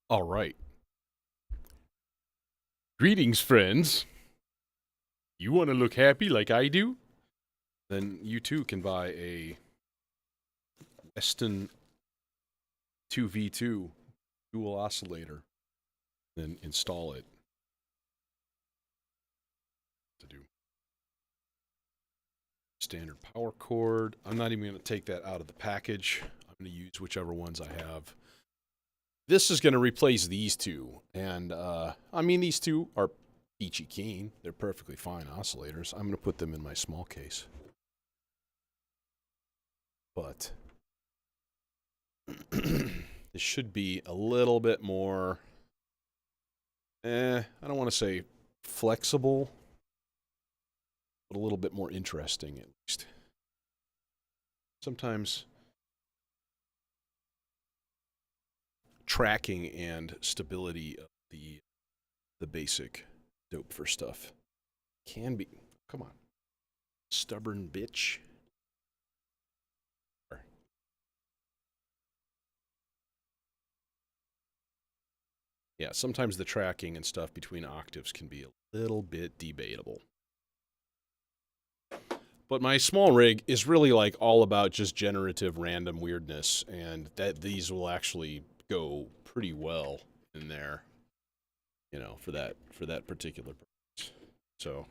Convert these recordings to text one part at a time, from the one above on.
All right. Greetings, friends. You want to look happy like I do? Then you too can buy a Weston 2v2 dual oscillator, then install it to do standard power cord. I'm not even going to take that out of the package. I'm going to use whichever ones I have. This is going to replace these two. And, I mean, these two are peachy keen. They're perfectly fine oscillators. I'm going to put them in my small case. But this should be a little bit more, I don't want to say flexible, but a little bit more interesting at least. Sometimes tracking and stability of the basic dope for stuff can be, come on, stubborn bitch. Yeah, sometimes the tracking and stuff between octaves can be a little bit debatable. But my small rig is really like all about just generative random weirdness, and that these will actually go pretty well in there, you know, for that particular purpose. So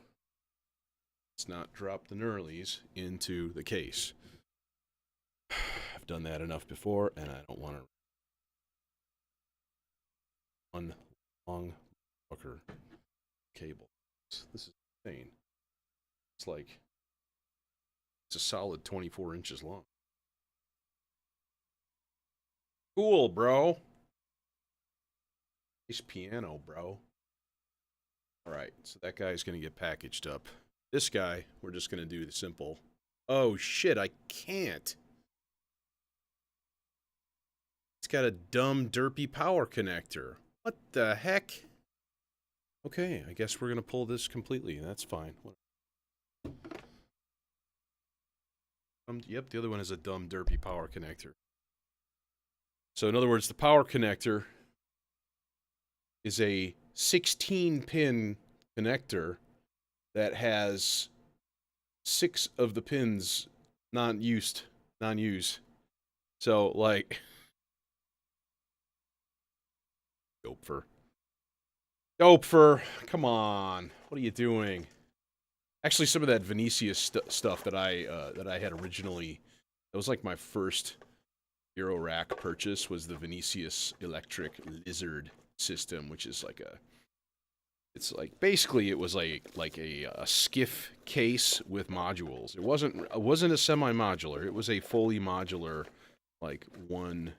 let's not drop the knurlies into the case. I've done that enough before, and I don't want to one long fucker cable. This is insane. It's like it's a solid 24 inches long. Cool, bro. Nice piano, bro. All right, so that guy's going to get packaged up. This guy, we're just going to do the simple. Oh, shit, I can't. It's got a dumb, derpy power connector. What the heck? Okay, I guess we're going to pull this completely. That's fine. Yep, the other one is a dumb, derpy power connector. So, in other words, the power connector is a 16-pin connector that has 6 of the pins non-used. So, like, Dopefer, come on, what are you doing? Actually, some of that Vinicius stuff that I had originally, that was like my first Eurorack purchase, was the Vinicius Electric Lizard system, which is like it's like basically it was like a skiff case with modules. It wasn't a semi-modular. It was a fully modular, like one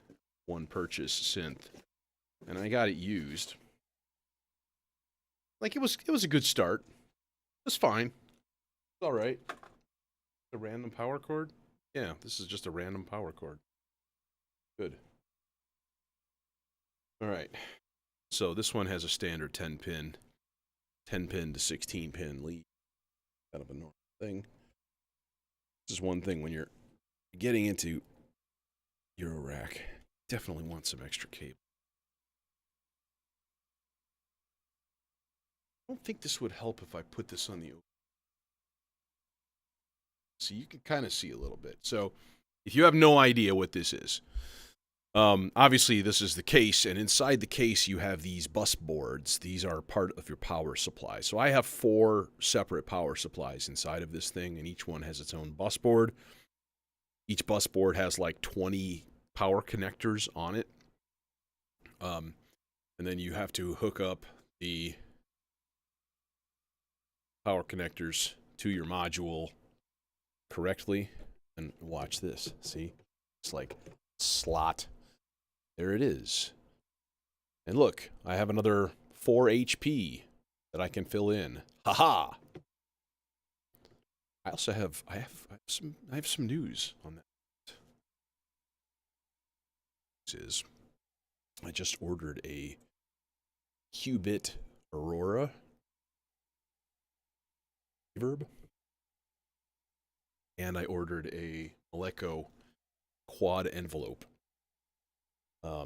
purchase synth, and I got it used. Like it was a good start. It was fine. It's all right. A random power cord? Yeah, this is just a random power cord. Good. All right. So this one has a standard 10 pin to 16 pin lead. Kind of a normal thing. This is one thing when you're getting into Eurorack. Definitely want some extra cable. I don't think this would help if I put this on the open. So you can kind of see a little bit. So if you have no idea what this is, obviously this is the case, and inside the case you have these bus boards. These are part of your power supply. So I have 4 separate power supplies inside of this thing, and each one has its own bus board. Each bus board has like 20 power connectors on it. And then you have to hook up the power connectors to your module correctly. And watch this. See? It's like slot. There it is. And look, I have another 4 HP that I can fill in. Haha. I also have I have some news on that. This is I just ordered a qubit Aurora reverb, and I ordered a Moleco quad envelope.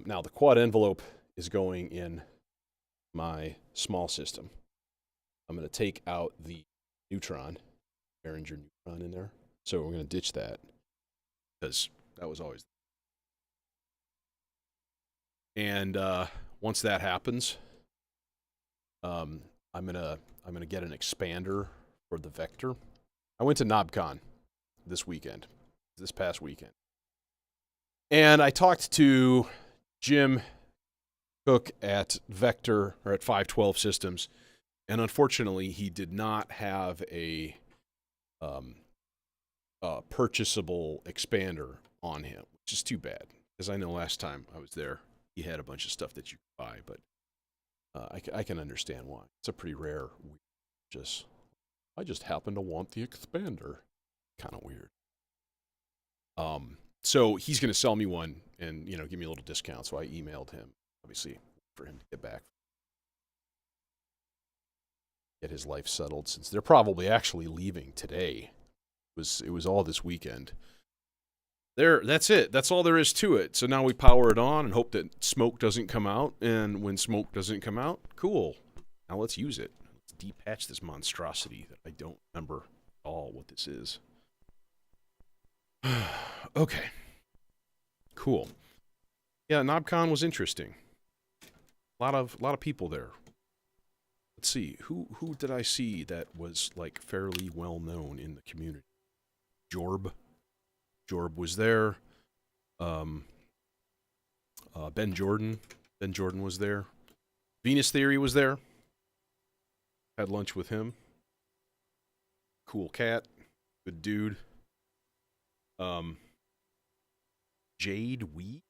Now the quad envelope is going in my small system. I'm going to take out the neutron, Behringer neutron in there. So we're going to ditch that because that was always. And once that happens, I'm gonna get an expander for the Vector. I went to KnobCon this past weekend, and I talked to Jim Cook at Vector or at 512 Systems, and unfortunately, he did not have a purchasable expander on him, which is too bad because I know last time I was there, he had a bunch of stuff that you could buy, but I can understand why. It's a pretty rare. I just happen to want the expander. Kind of weird. So he's going to sell me one and give me a little discount. So I emailed him, obviously, for him to get back, get his life settled, since they're probably actually leaving today. It was all this weekend. That's it. That's all there is to it. So now we power it on and hope that smoke doesn't come out. And when smoke doesn't come out, cool. Now let's use it. Let's depatch this monstrosity that I don't remember at all what this is. Okay. Cool. Yeah, KnobCon was interesting. A lot of people there. Let's see. Who did I see that was like fairly well known in the community? Jorb was there. Ben Jordan was there. Venus Theory was there. Had lunch with him. Cool cat. Good dude. Jade Wee.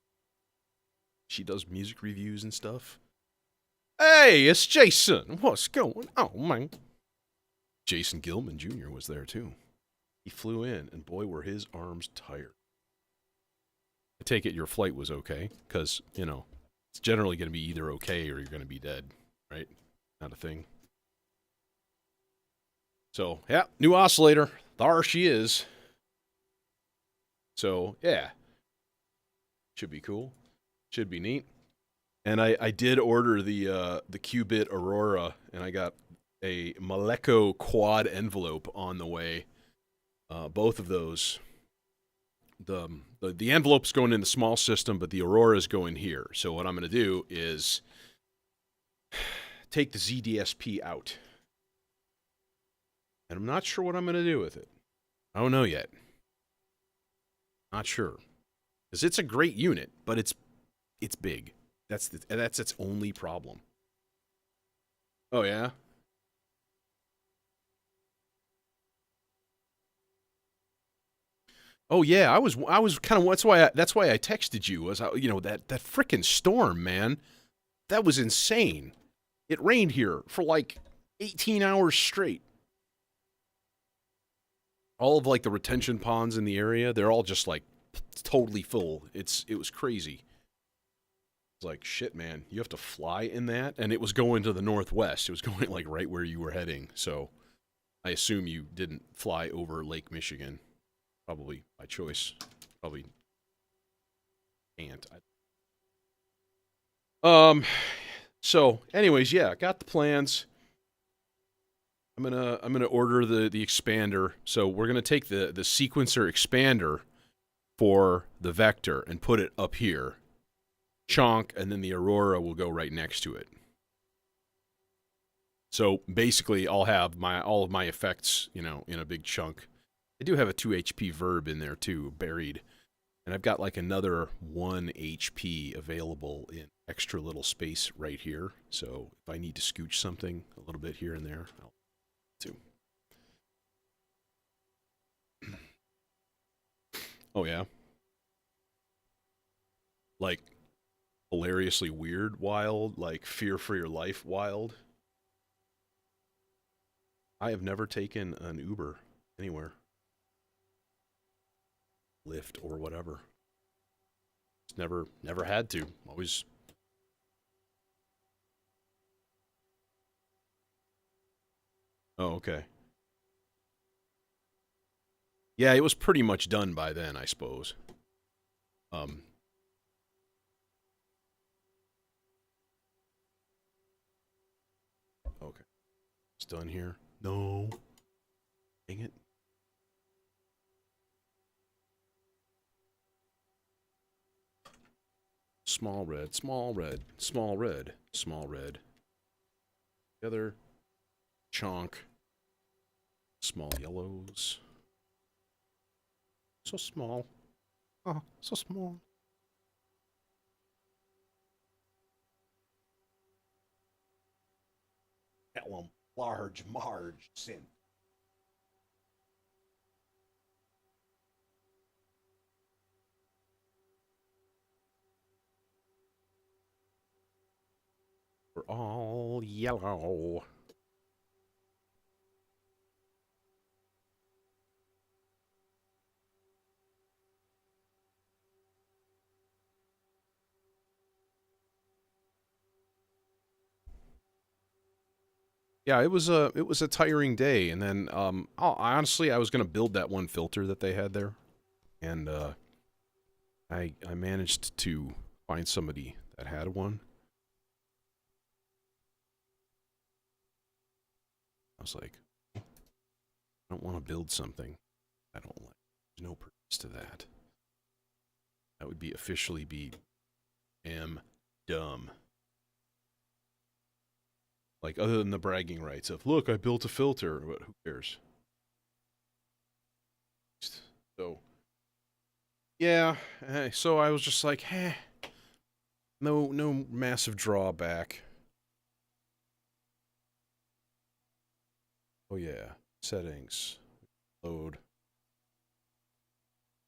She does music reviews and stuff. Hey, it's Jason. What's going on, man? Jason Gilman Jr. was there too. He flew in, and boy, were his arms tired. I take it your flight was okay, because, it's generally going to be either okay or you're going to be dead, right? Not a thing. So, yeah, new oscillator. There she is. So, yeah. Should be cool. Should be neat. And I did order the Qubit Aurora, and I got a Maleco quad envelope on the way. Both of those. The envelope's going in the small system, but the Aurora's going here. So what I'm going to do is take the ZDSP out. And I'm not sure what I'm going to do with it. I don't know yet. Not sure. Because it's a great unit, but it's big. That's its only problem. Oh, yeah? Oh yeah, I was kind of that's why I texted you was that frickin' storm, man. That was insane. It rained here for like 18 hours straight. All of like the retention ponds in the area, they're all just like totally full. It was crazy. It's like, shit, man, you have to fly in that, and it was going to the northwest. It was going like right where you were heading. So I assume you didn't fly over Lake Michigan. Probably by choice. Probably can't. So anyways, yeah, got the plans. I'm gonna order the expander. So we're gonna take the sequencer expander for the Vector and put it up here. Chonk, and then the Aurora will go right next to it. So basically I'll have all of my effects, in a big chunk. I do have a 2 HP verb in there too, buried. And I've got like another 1 HP available in extra little space right here. So if I need to scooch something a little bit here and there, I'll do. Oh yeah. Like hilariously weird wild, like fear for your life wild. I have never taken an Uber anywhere. Lyft or whatever. Just never had to. Always. Oh, okay. Yeah, it was pretty much done by then, I suppose. done here? No. Dang it. Small red, small red, small red, small red. Together. Chonk. Small yellows. So small. Oh, so small. Tell 'em large Marge sent. We're all yellow. Yeah, it was a tiring day, and then honestly, I was gonna build that one filter that they had there, and I managed to find somebody that had one. I was like, I don't want to build something I don't like. There's no purpose to that. That would be officially be am dumb. Like, other than the bragging rights of, look, I built a filter, but who cares? So, yeah, so I was just like, no massive drawback. Oh yeah, settings, load,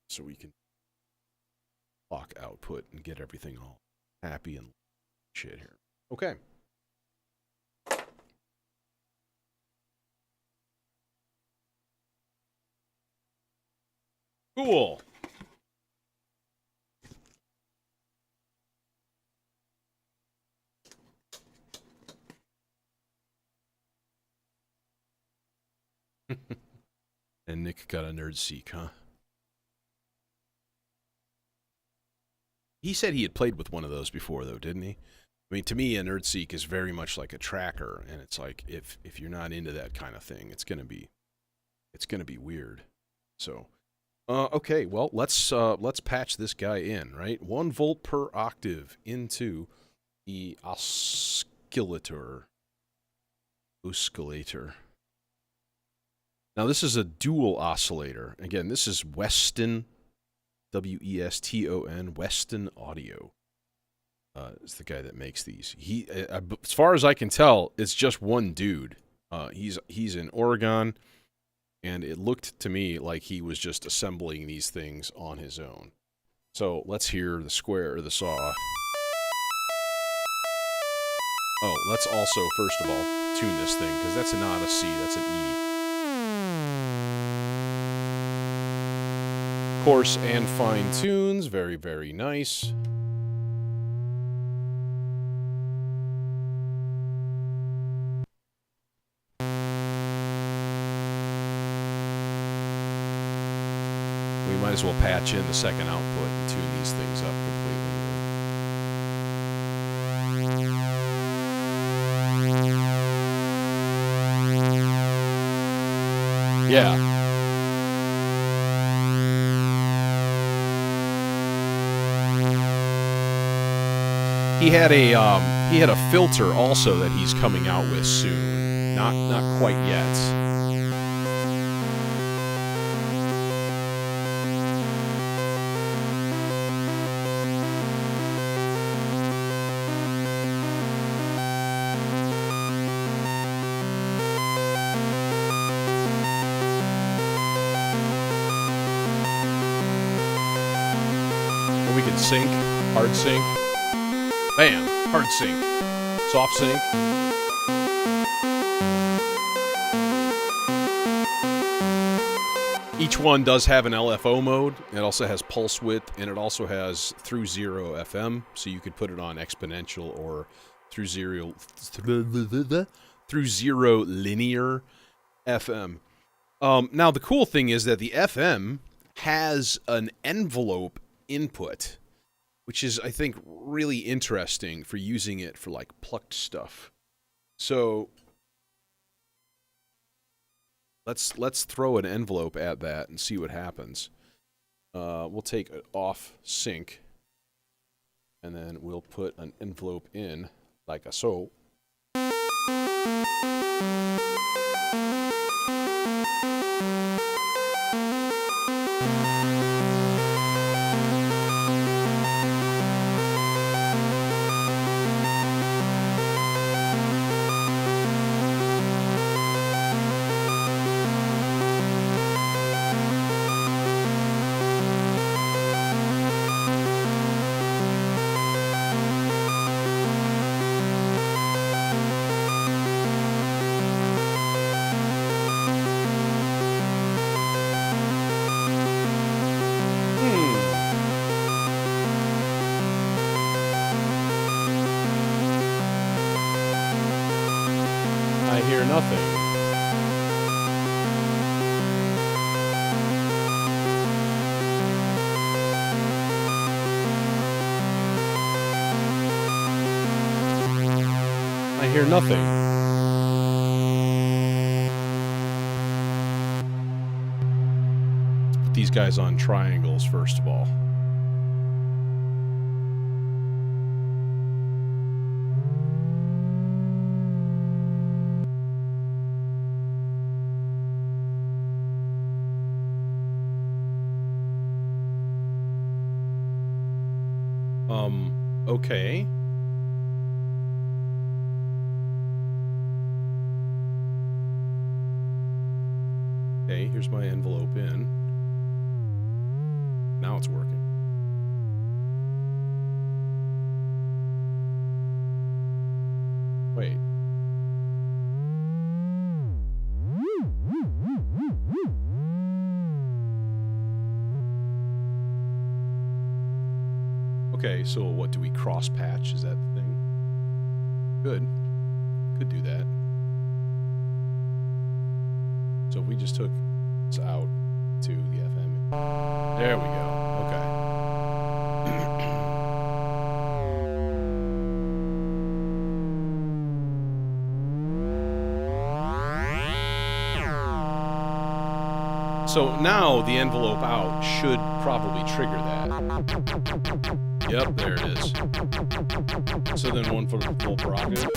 so we can lock output and get everything all happy and shit here. Okay. Cool. And Nick got a nerd seek, huh? He said he had played with one of those before, though, didn't he? I mean, to me, a nerd seek is very much like a tracker, and it's like if you're not into that kind of thing, it's gonna be weird. So, okay, well, let's patch this guy in, right? 1 volt per octave into the oscillator. Now, this is a dual oscillator. Again, this is Weston, Weston, Weston Audio. Is the guy that makes these. He, as far as I can tell, it's just one dude. He's in Oregon, and it looked to me like he was just assembling these things on his own. So let's hear the square or the saw. Oh, let's also, first of all, tune this thing, because that's not a C, that's an E. Coarse and fine tunes, very, very nice. We might as well patch in the second output and tune these things up completely. Yeah. He had a filter also that he's coming out with soon. Not quite yet. We can sync, hard sync. Bam, hard sync. Soft sync. Each one does have an LFO mode. It also has pulse width, and it also has through zero FM, so you could put it on exponential or through zero linear FM. Now the cool thing is that the FM has an envelope input, which is, I think, really interesting for using it for, like, plucked stuff. So, let's throw an envelope at that and see what happens. We'll take it off sync, and then we'll put an envelope in like a so. I hear nothing. I hear nothing. Let's put these guys on triangles first of all. Okay. Okay, here's my envelope in. Now it's working. Wait. Okay, so what, do we cross patch? Is that the thing? Good. Could do that. So if we just took this out to the FM. There we go. Okay. So now the envelope out should probably trigger that. Yep, there it is. So then one for the full prerogative.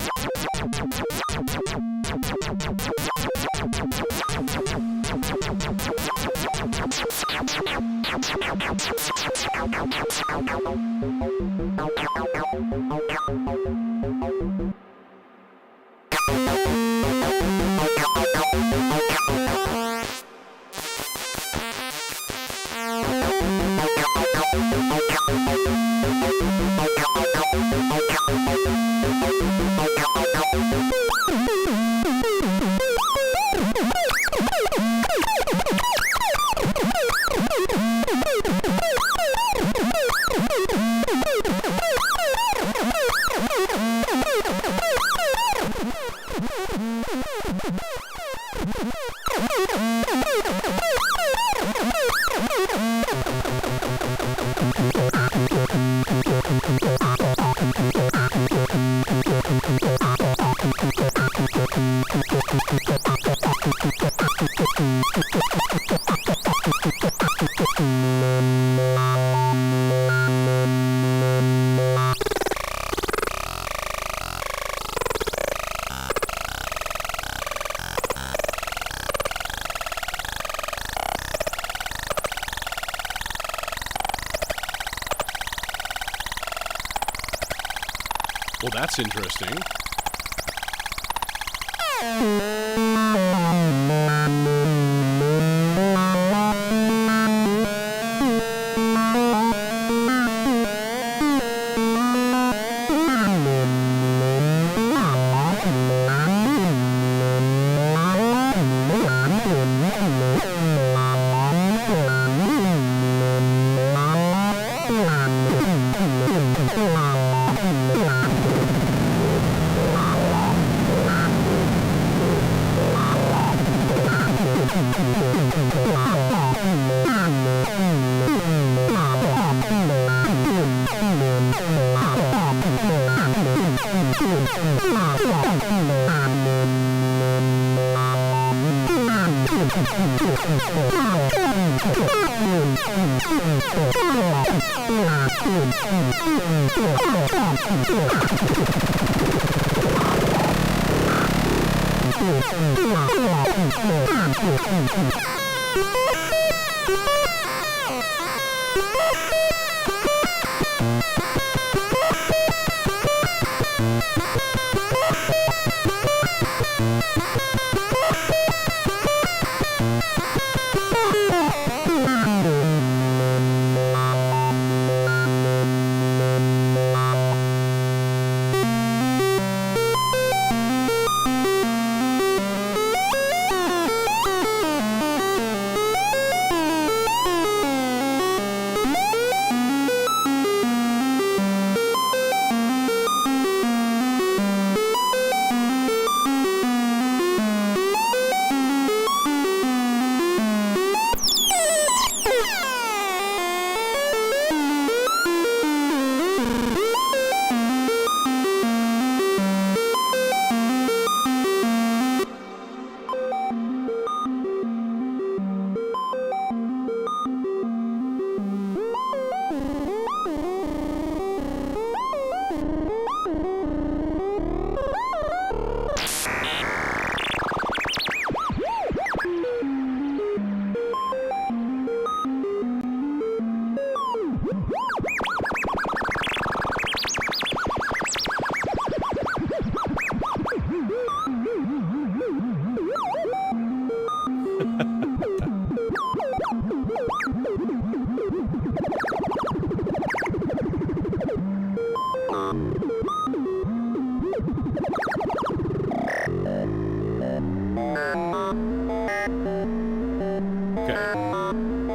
Well, that's interesting.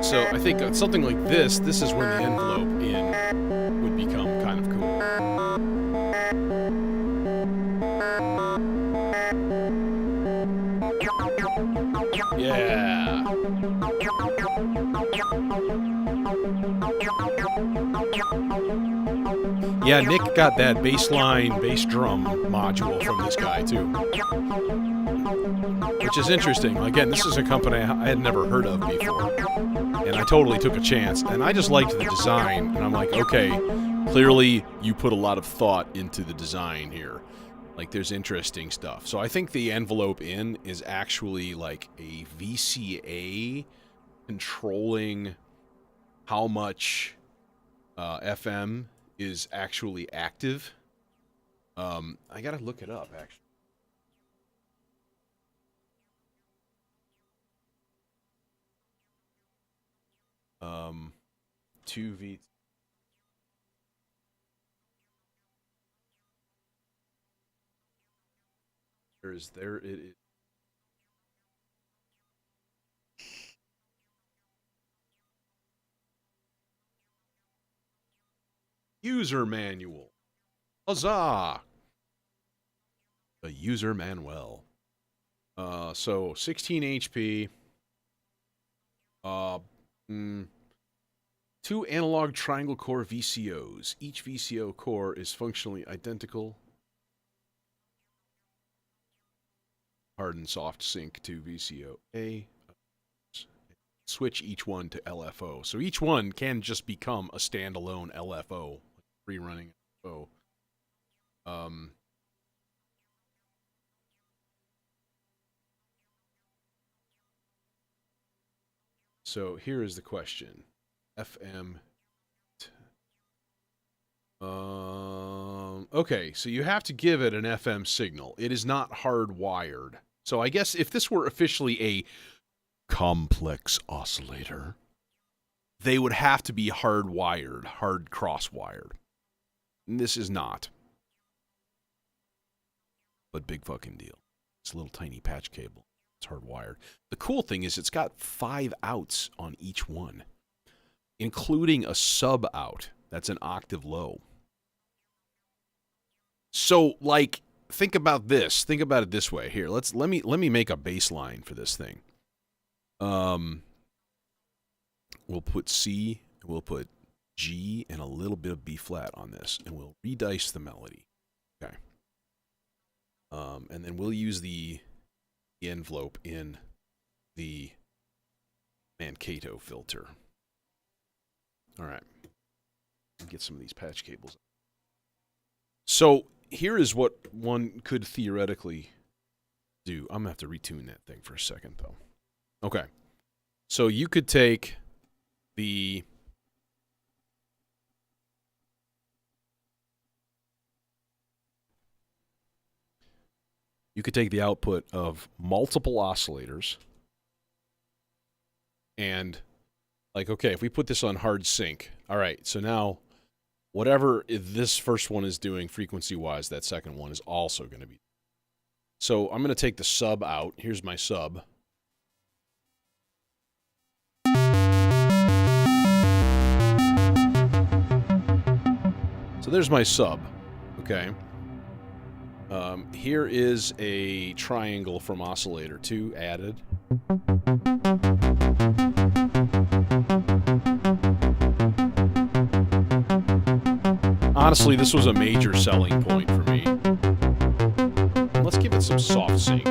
So I think something like this is when the envelope in would become kind of cool. Yeah. Yeah, Nick got that bassline bass drum module from this guy too. Which is interesting. Again, this is a company I had never heard of before. And I totally took a chance. And I just liked the design. And I'm like, okay, clearly you put a lot of thought into the design here. Like, there's interesting stuff. So I think the envelope in is actually like a VCA controlling how much FM is actually active. I gotta look it up, actually. 2V. There it is. User manual. Huzzah! The user manual. So 16 HP. 2 analog triangle core VCOs. Each VCO core is functionally identical. Hard and soft sync to VCO A. Switch each one to LFO. So each one can just become a standalone LFO, free running LFO. So here is the question. FM. Okay, so you have to give it an FM signal. It is not hardwired. So I guess if this were officially a complex oscillator, they would have to be hardwired, hard cross-wired. And this is not. But big fucking deal. It's a little tiny patch cable. It's hardwired. The cool thing is it's got 5 outs on each one, including a sub out that's an octave low. So, like, think about this. Think about it this way. Here, let me make a bass line for this thing. We'll put C, we'll put G, and a little bit of B flat on this, and we'll redice the melody. Okay. And then we'll use the envelope in the Mankato filter. All right. Get some of these patch cables. So here is what one could theoretically do. I'm going to have to retune that thing for a second, though. Okay. So you could take the... You could take the output of multiple oscillators and, like, okay, if we put this on hard sync, all right, so now whatever this first one is doing frequency-wise, that second one is also going to be. So I'm going to take the sub out. Here's my sub. So there's my sub, okay? Here is a triangle from oscillator 2 added. Honestly, this was a major selling point for me. Let's give it some soft sync.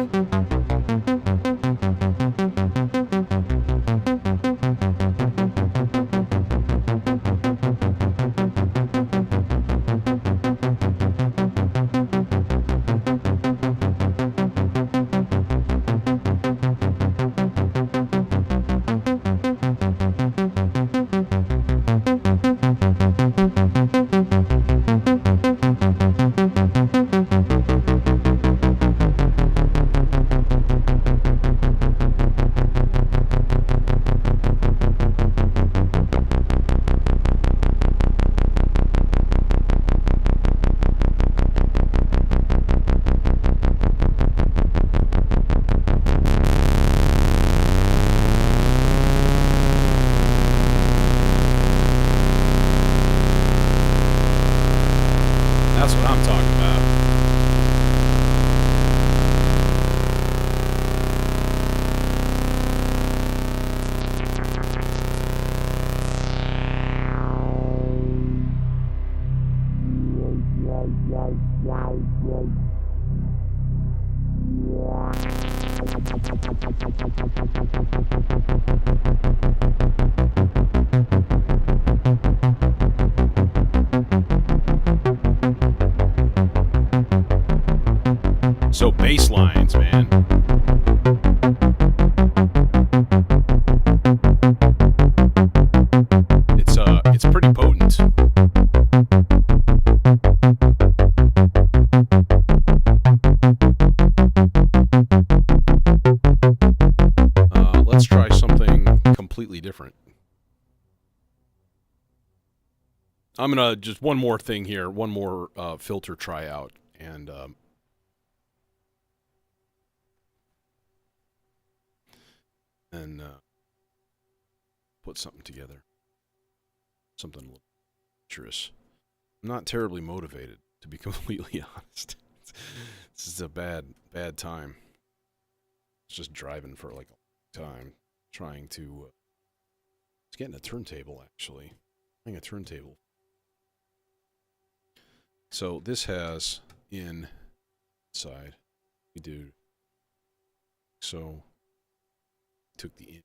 That's what I'm talking about. So bass lines, man. It's pretty potent. Let's try something completely different. I'm gonna just one more thing here, one more filter tryout, and put something together. Something a little adventurous. I'm not terribly motivated, to be completely honest. This is a bad time. It's just driving for like a long time, trying to... it's getting a turntable, actually. Getting a turntable. So this has inside, we do, so took the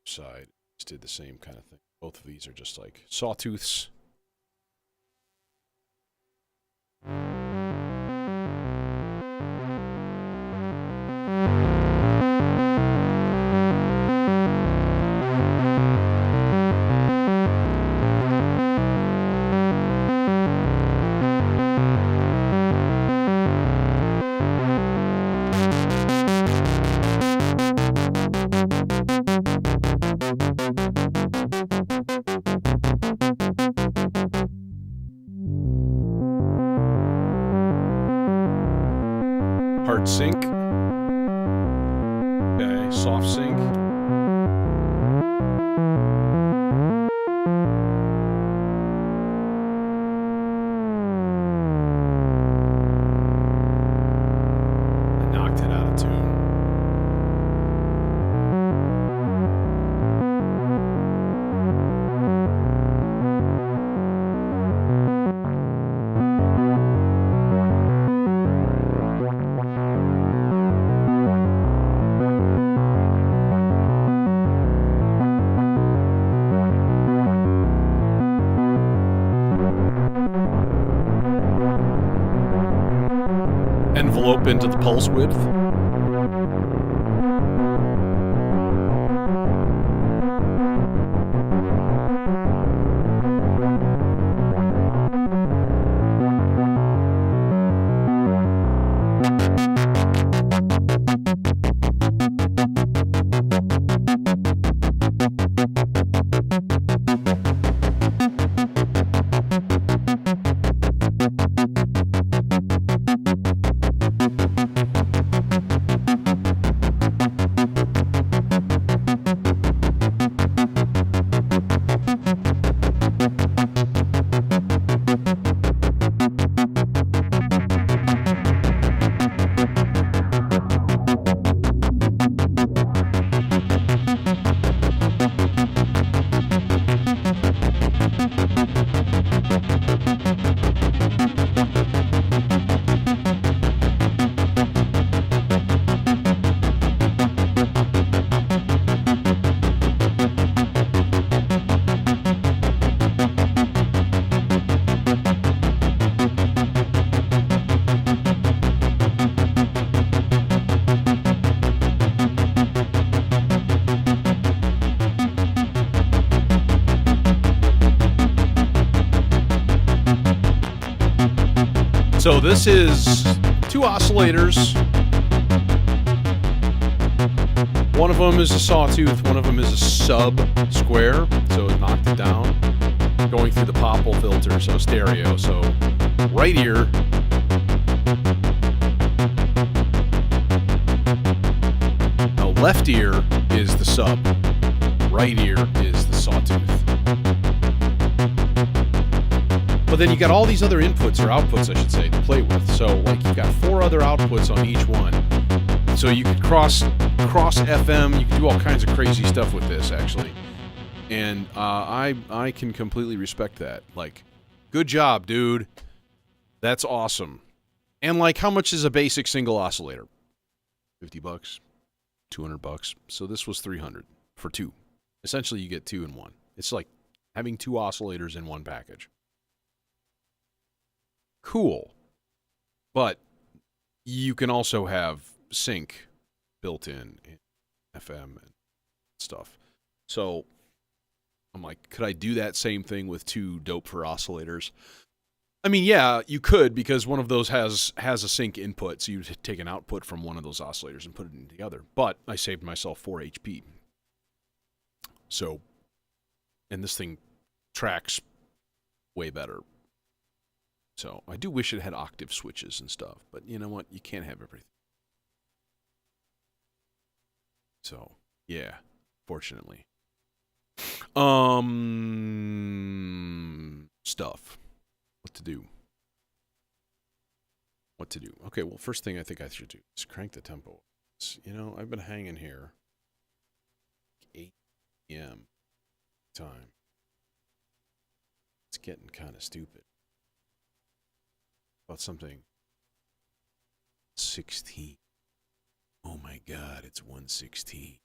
inside, just did the same kind of thing. Both of these are just like sawtooths. Hard sync. Okay, soft sync. I knocked it out of tune. jump into the pulse width. So this is 2 oscillators. One of them is a sawtooth, one of them is a sub square, so it knocked it down. Going through the Popple filter, so stereo. So right ear. Now left ear is the sub. Right ear is the sawtooth. But then you got all these other inputs, or outputs, I should say, to play with. So, like, you've got 4 other outputs on each one. So you could cross FM. You can do all kinds of crazy stuff with this, actually. And I can completely respect that. Like, good job, dude. That's awesome. And, like, how much is a basic single oscillator? $50, $200. So this was $300 for 2. Essentially, you get 2 in 1. It's like having 2 oscillators in one package. Cool. But you can also have sync built in FM and stuff. So I'm like, could I do that same thing with 2 dope for oscillators? I mean, yeah, you could, because one of those has a sync input, so you take an output from one of those oscillators and put it in the other. But I saved myself 4 HP. So, and this thing tracks way better. So I do wish it had octave switches and stuff, but you know what? You can't have everything. So, yeah, fortunately. Stuff. What to do? Okay, well, first thing I think I should do is crank the tempo. You know, I've been hanging here 8 p.m. time. It's getting kind of stupid. About something 16. Oh my God, it's 1:16.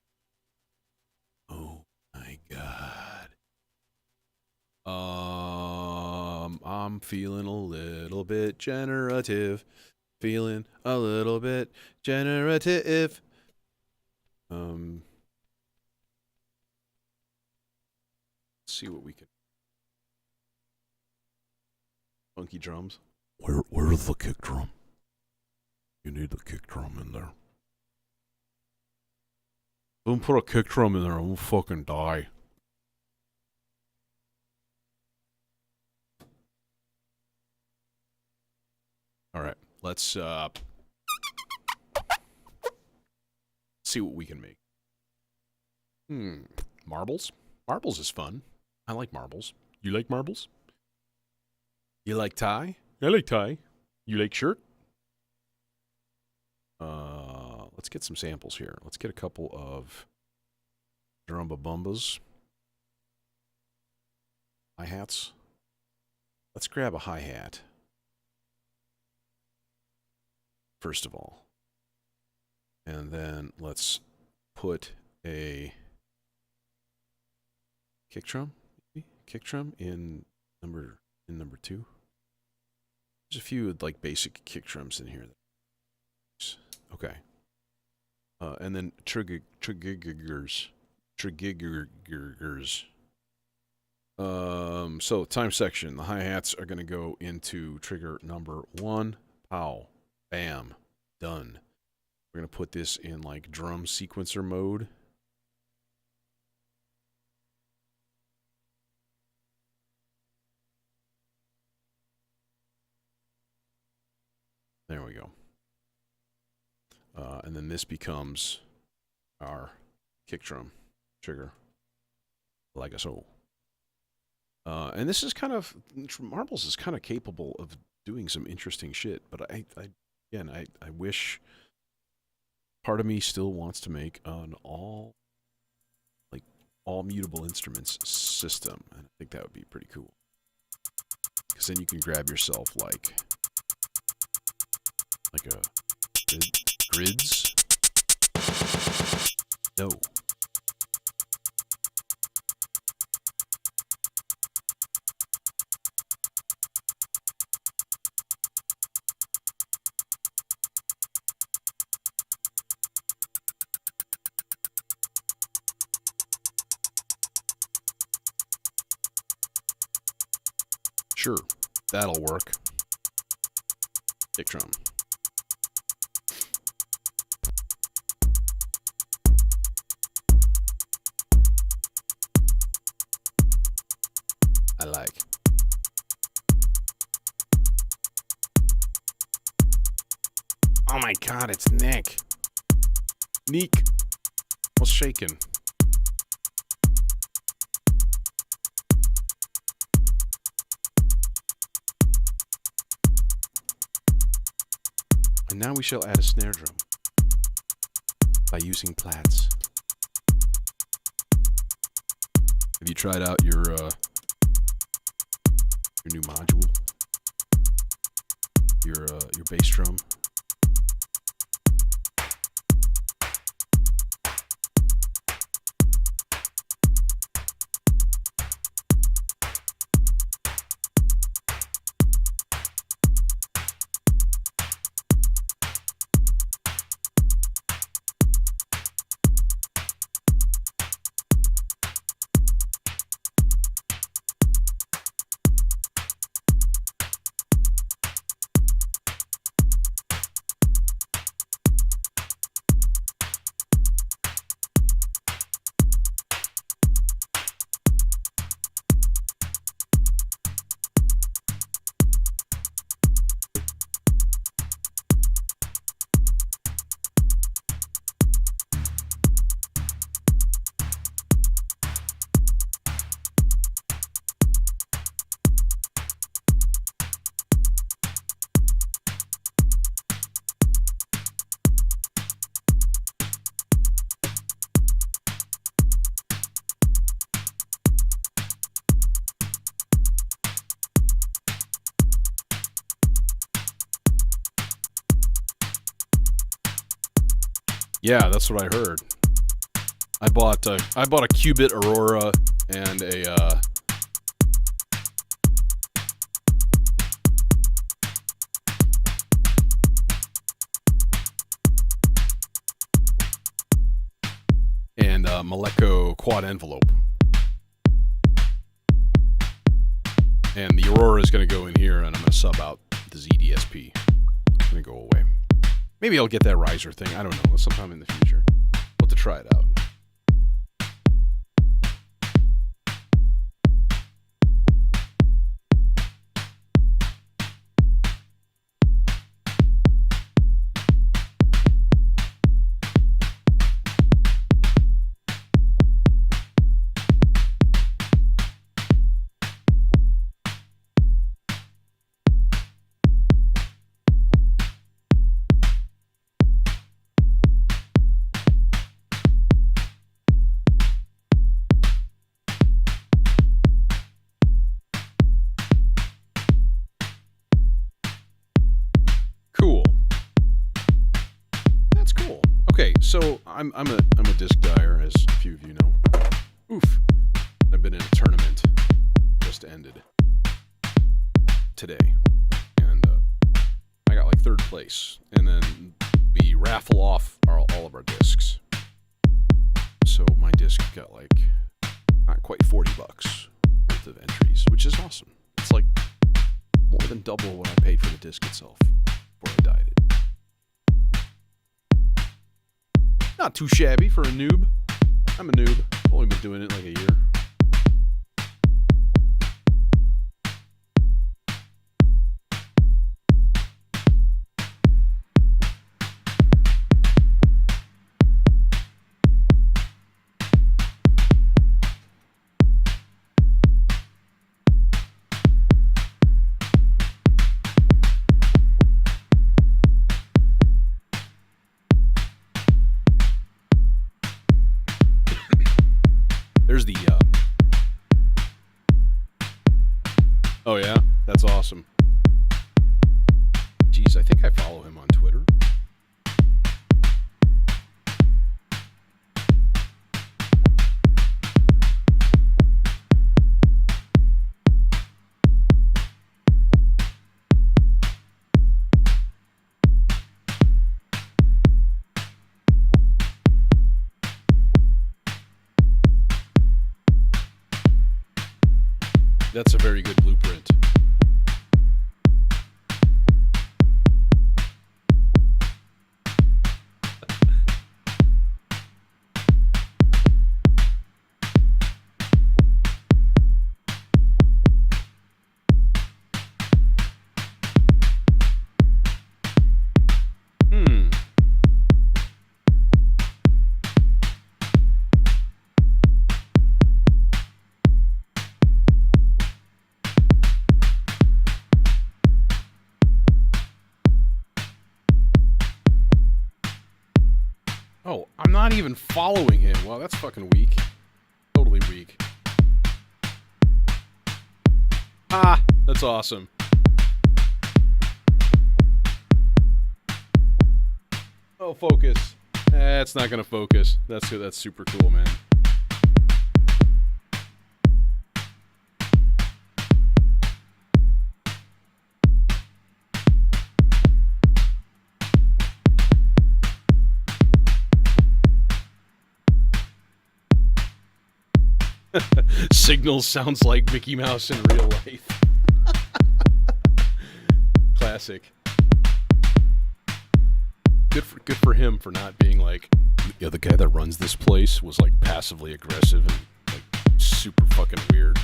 Oh my God. I'm feeling a little bit generative. Feeling a little bit generative. Let's see what we can. Funky drums. Where's the kick drum? You need the kick drum in there. Don't put a kick drum in there, I'm gonna fucking die. Alright, let's see what we can make. Marbles? Marbles is fun. I like marbles. You like marbles? You like tie? I like tie. You like shirt? Let's get some samples here. Let's get a couple of drumba bumbas. Hi-hats. Let's grab a hi-hat. First of all. And then let's put a kick drum. Maybe? Kick drum in number 2. There's a few like basic kick drums in here. Okay. And then triggers. So time section. The hi-hats are going to go into trigger number 1. Pow. Bam. Done. We're going to put this in like drum sequencer mode. There we go. And then this becomes our kick drum trigger, like so. And this is kind of, Marbles is kind of capable of doing some interesting shit, but I wish, part of me still wants to make an all mutable instruments system, and I think that would be pretty cool. Because then you can grab yourself like a grids. No. Sure, that'll work. Kick drum. I like. Oh my god, it's Nick. Neek. Was shaken. And now we shall add a snare drum by using plats. Have you tried out your new module? Your bass drum? Yeah, that's what I heard. I bought a Qubit Aurora and a Meleco quad envelope. And the Aurora is going to go in here, and I'm going to sub out the ZDSP. It's going to go away. Maybe I'll get that riser thing. I don't know. Sometime in the future. We'll have to try it out. Cool. That's cool. Okay, so I'm a disc dyer, as a few of you know. Oof. I've been in a tournament just ended today, and I got like 3rd place. And then we raffled got like not quite 40 bucks worth of entries, which is awesome. It's like more than double what I paid for the disc itself before I dyed it. Not too shabby for a noob. I'm a noob. I've only been doing it like a year. There's the, oh yeah? That's awesome. Jeez, I think I follow him on Twitter. That's a very good blueprint. Oh, I'm not even following him. Wow, that's fucking weak. Totally weak. Ah, that's awesome. Oh, focus. It's not gonna focus. That's super cool, man. Signals sounds like Mickey Mouse in real life. Classic. Good for him for not being like, yeah, the guy that runs this place was like passively aggressive and like super fucking weird.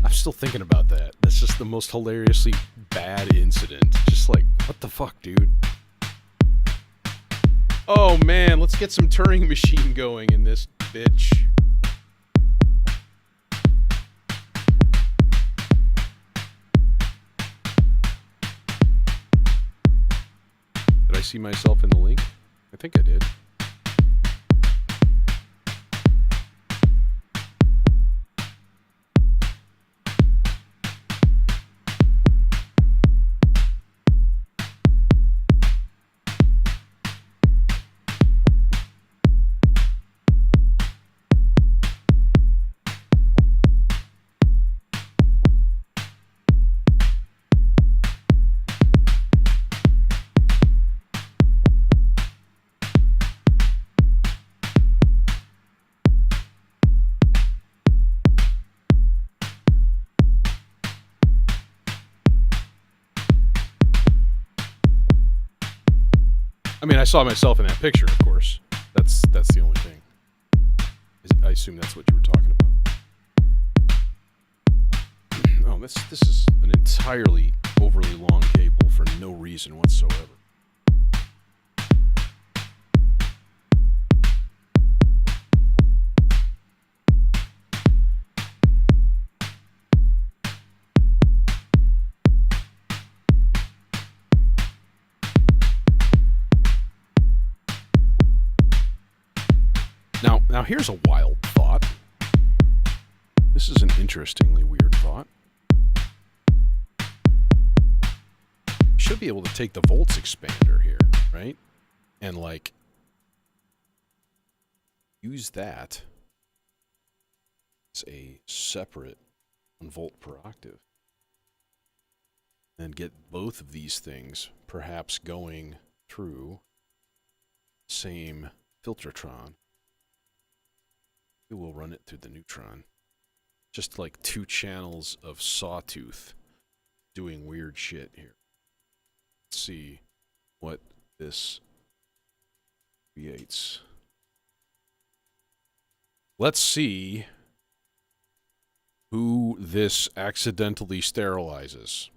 I'm still thinking about that. That's just the most hilariously bad incident. Just like, what the fuck, dude? Oh man, let's get some Turing machine going in this bitch. Did I see myself in the link? I think I did. I mean, I saw myself in that picture, of course. That's the only thing. I assume that's what you were talking about. Oh, this is an entirely overly long cable for no reason whatsoever. Now here's a wild thought. This is an interestingly weird thought. You should be able to take the volts expander here, right? And like use that as a separate 1 volt per octave. And get both of these things perhaps going through same filtertron. We will run it through the neutron. Just like 2 channels of sawtooth doing weird shit here. Let's see what this creates. Let's see who this accidentally sterilizes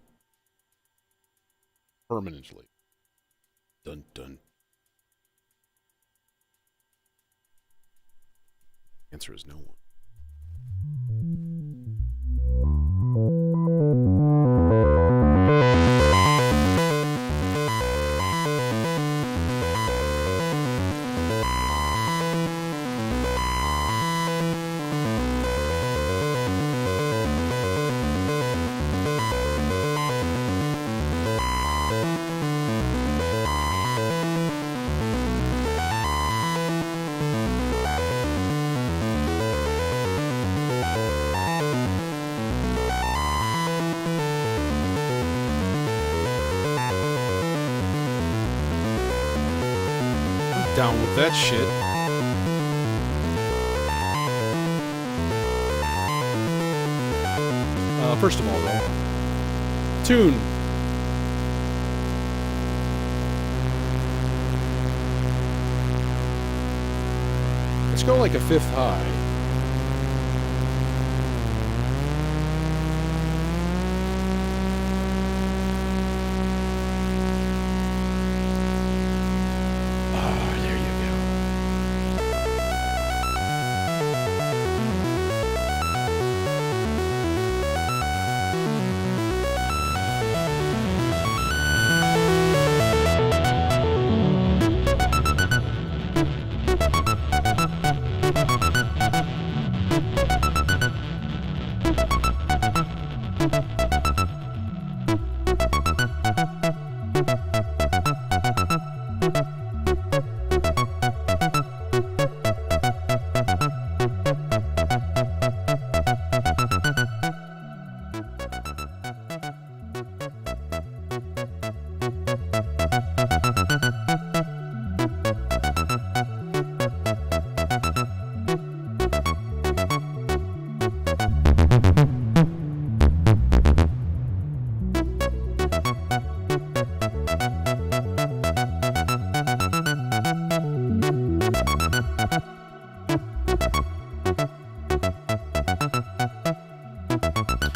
permanently. Dun dun. Answer is no one. Down with that shit. First of all, though, tune. Let's go like a 5th high.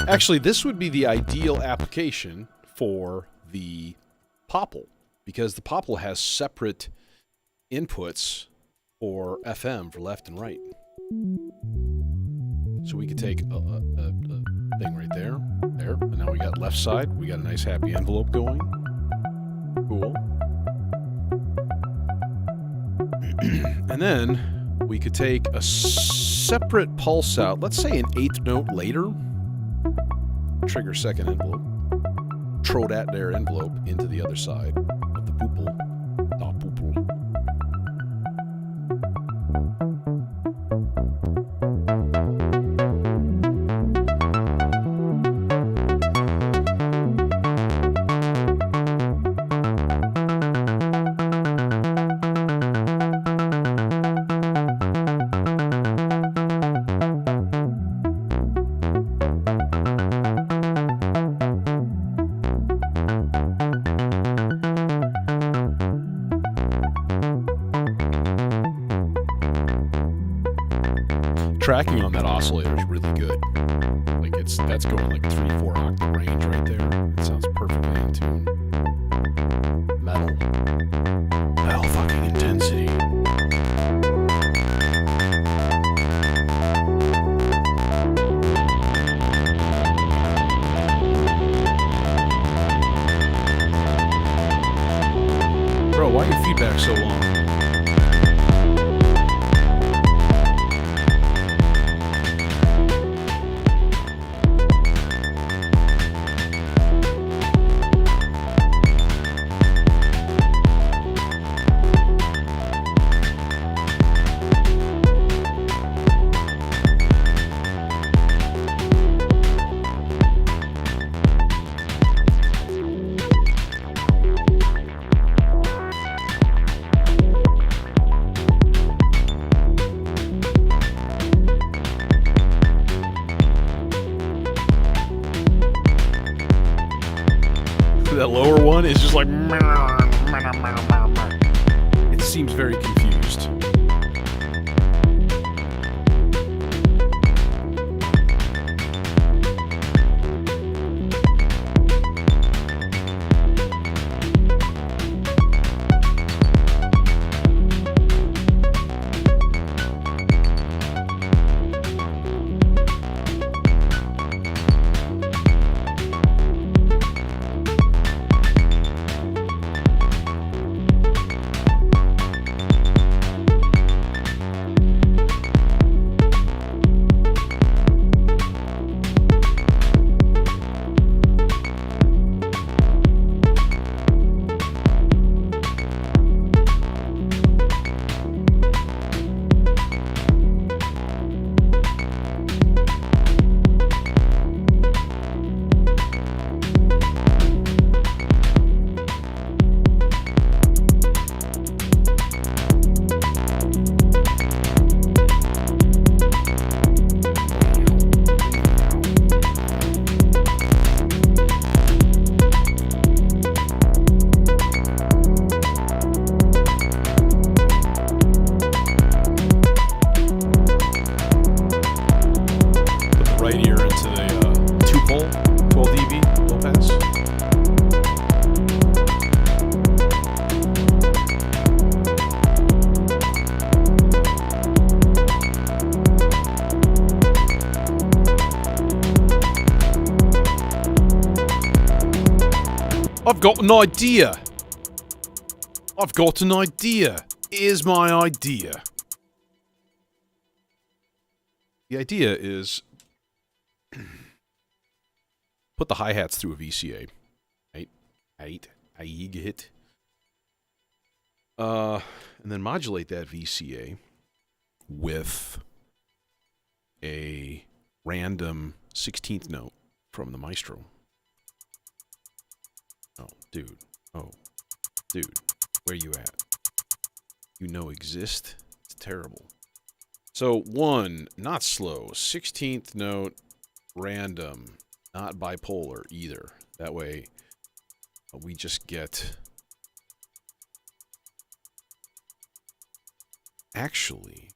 Actually, this would be the ideal application for the Popple, because the Popple has separate inputs for FM for left and right. So we could take a thing right there, and now we got left side. We got a nice happy envelope going. Cool. And then we could take a separate pulse out, let's say an 8th note later. Trigger second envelope. Throw that there envelope into the other side of the poople. Ah, poople. Tracking on that oscillator is really good. Like that's going like 3-4 octave range right there. It sounds perfectly in tune. Metal. Metal fucking intensity. Bro, why your feedback so long? lower one is just like... It seems very confused. Right ear into the 2-pole 12 dB low pass. I've got an idea. I've got an idea. Here's my idea. The idea is put the hi-hats through a VCA. Right? You get. And then modulate that VCA with a random 16th note from the maestro. Oh, dude. Oh, dude. Where you at? You know exist? It's terrible. So, 1, not slow. 16th note, random. Not bipolar either. That way, we just get... Actually...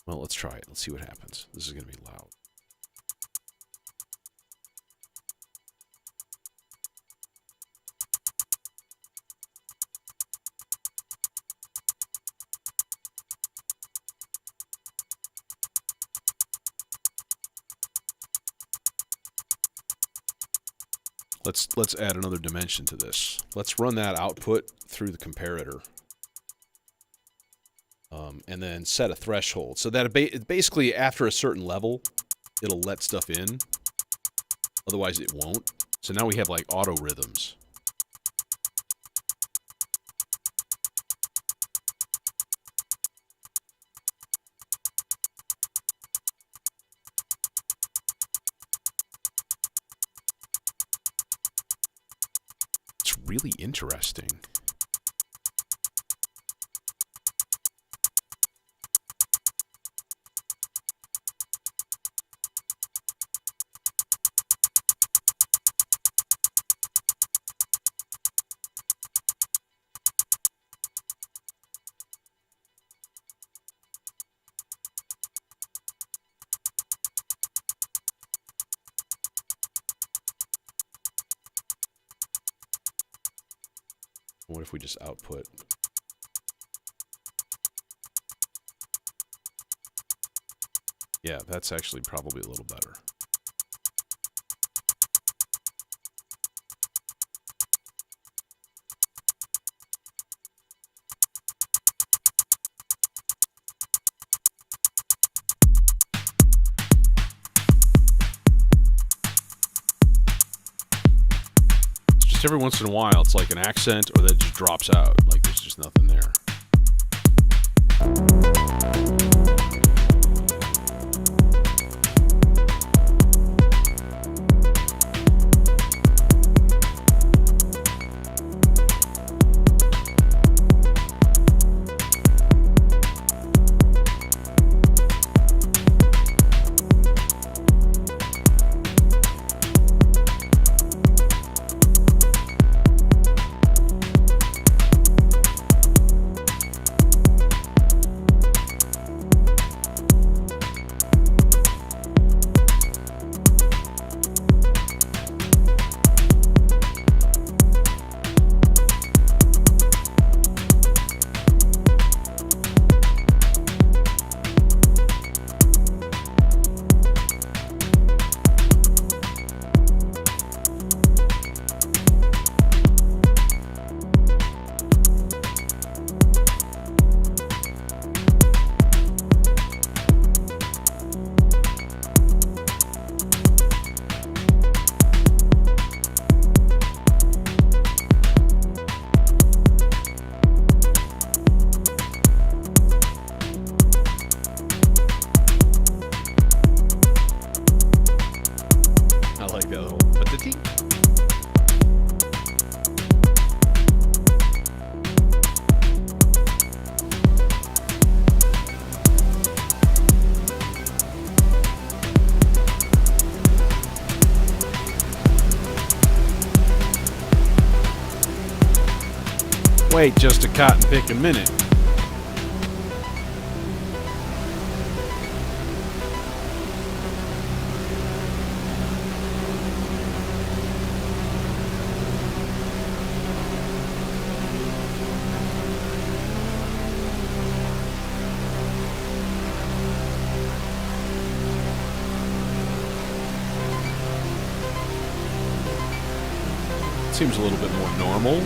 Well, let's try it. Let's see what happens. This is going to be loud. Let's add another dimension to this. Let's run that output through the comparator. And then set a threshold. So that basically, after a certain level, it'll let stuff in. Otherwise, it won't. So now we have, like, auto rhythms. It's really interesting. What if we just output? Yeah, that's actually probably a little better. Every once in a while, it's like an accent, or that it just drops out. Like there's just nothing there. wait just a cotton picking minute. Seems a little bit more normal.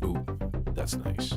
Ooh, that's nice.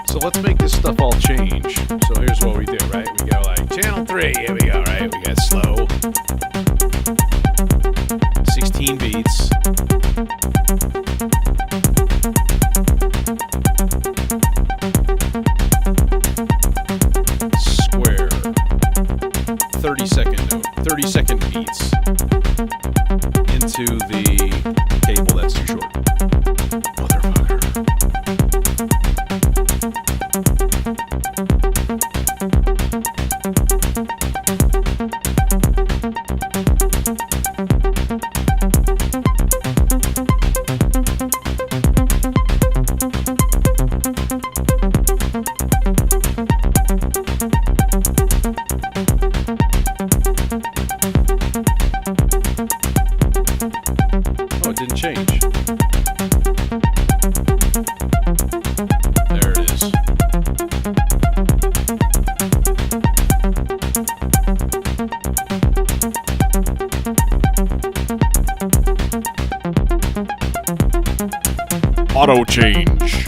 So let's make this stuff all change. So here's what we do, right? We go like channel 3, here we go, right? We got slow. 16 beats. Square. 30-second note. 30-second beats. Into the cable that's too short. Motherfucker. Oh, it didn't change. There it is. Auto change.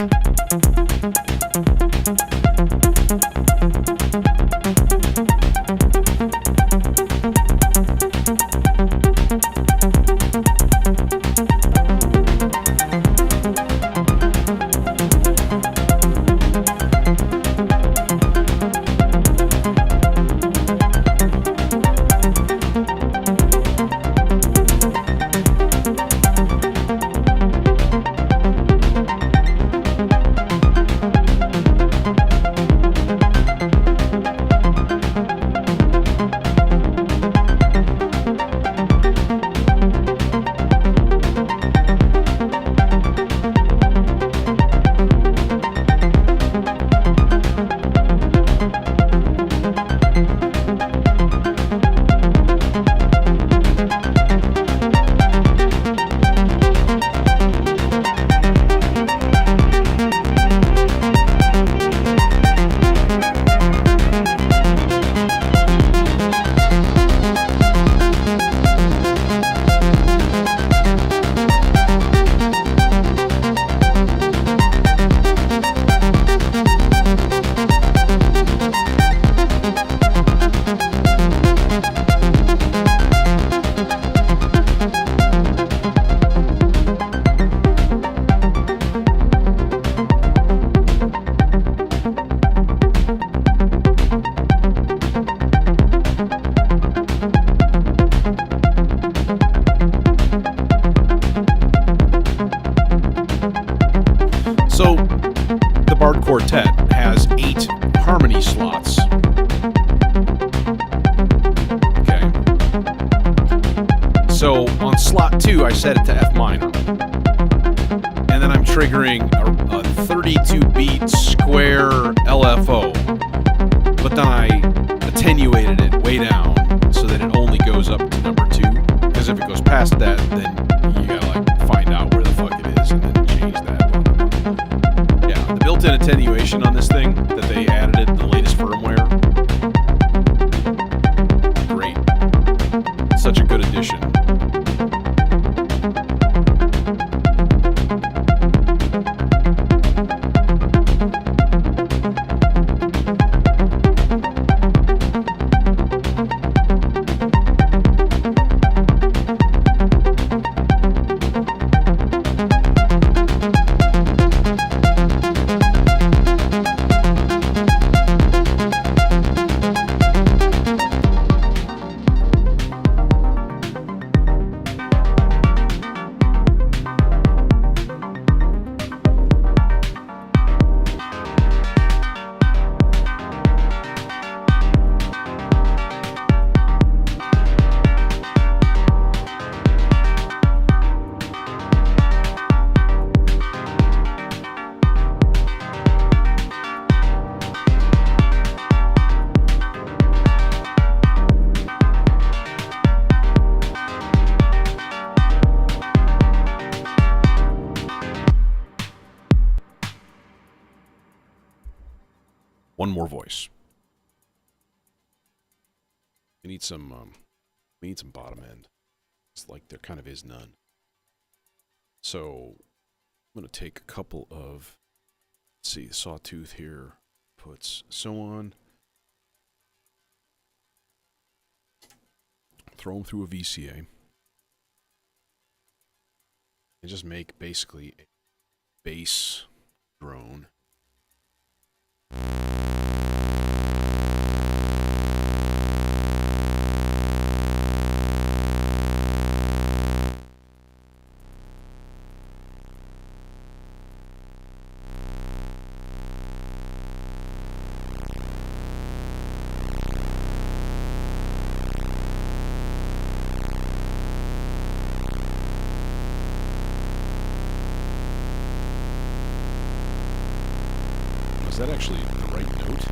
So, the Bard Quartet has 8 harmony slots. Okay. So, on slot 2, I set it to F minor. And then I'm triggering a 32-beat square LFO. But then I attenuated it way down so that it only goes up to number 2. Because if it goes past that, then you gotta like find out where the fuck it is and then change that. Yeah, the built-in attenuation on this thing that they added in the latest firmware. Great. Such a good addition. One more voice. We need some bottom end. It's like there kind of is none. So I'm gonna take a couple of, let's see, sawtooth here, puts so on. Throw them through a VCA. And just make basically a bass drone. Is that actually the right note?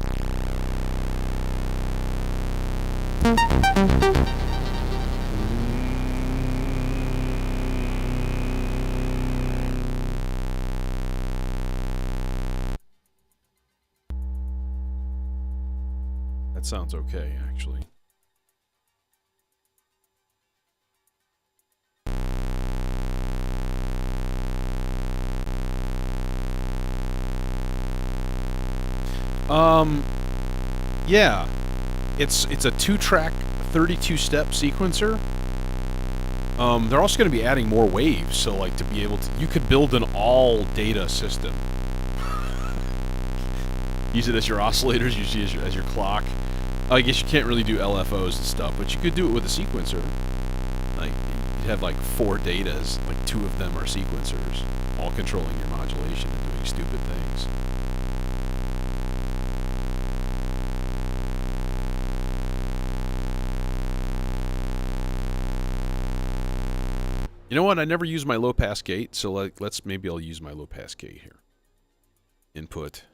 That sounds okay, actually. Yeah. It's a 2-track, 32-step sequencer. They're also going to be adding more waves, so like to be able to, you could build an all-data system. Use it as your oscillators, use it as your clock. I guess you can't really do LFOs and stuff, but you could do it with a sequencer. Like, you'd have like 4 datas, like 2 of them are sequencers, all controlling your modulation and doing stupid things. You know what? I never use my low-pass gate, so maybe I'll use my low-pass gate here. Input,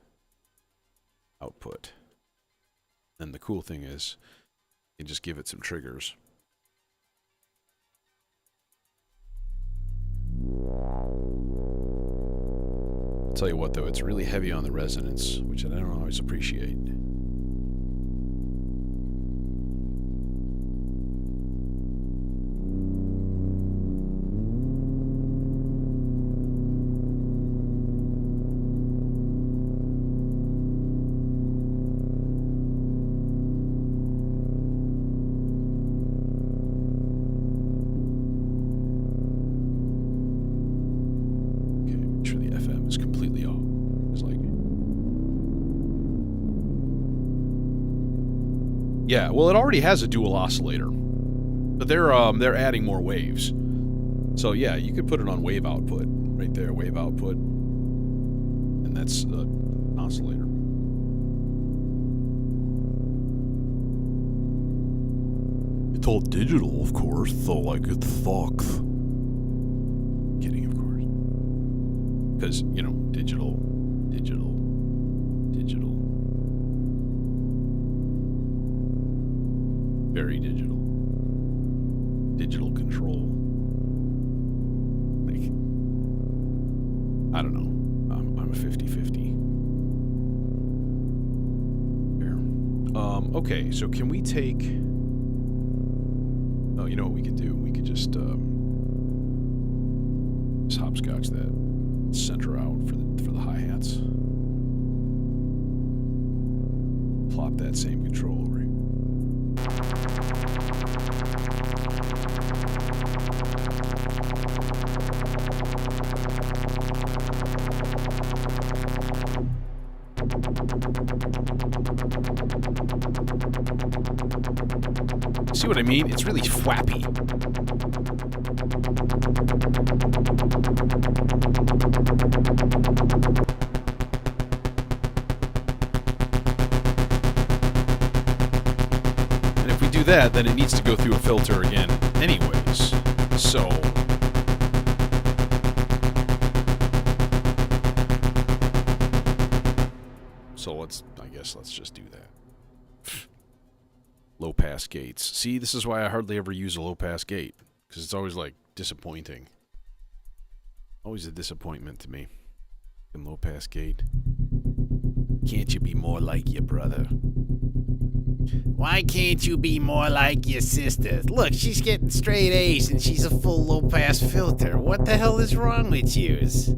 output. And the cool thing is, you can just give it some triggers. I'll tell you what, though, it's really heavy on the resonance, which I don't always appreciate. Yeah, well, it already has a dual oscillator, but they're adding more waves. So yeah, you could put it on wave output right there, wave output, and that's an oscillator. It's all digital, of course, so like it sucks. Kidding, of course, because you know, digital. Very digital. Digital control. Like, I don't know. I'm a 50-50. There. Okay, so can we take... Oh, you know what we could do? We could just hopscotch that center out for the hi-hats. Plop that same control over here. See what I mean? It's really flappy. And if we do that, then it needs to go through a filter again anyways. So let's just do that. Low-pass gates. See, this is why I hardly ever use a low-pass gate, because it's always, like, disappointing. Always a disappointment to me. And low-pass gate. Can't you be more like your brother? Why can't you be more like your sister? Look, she's getting straight A's and she's a full low-pass filter. What the hell is wrong with yous?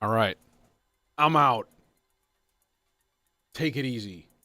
All right. I'm out. Take it easy.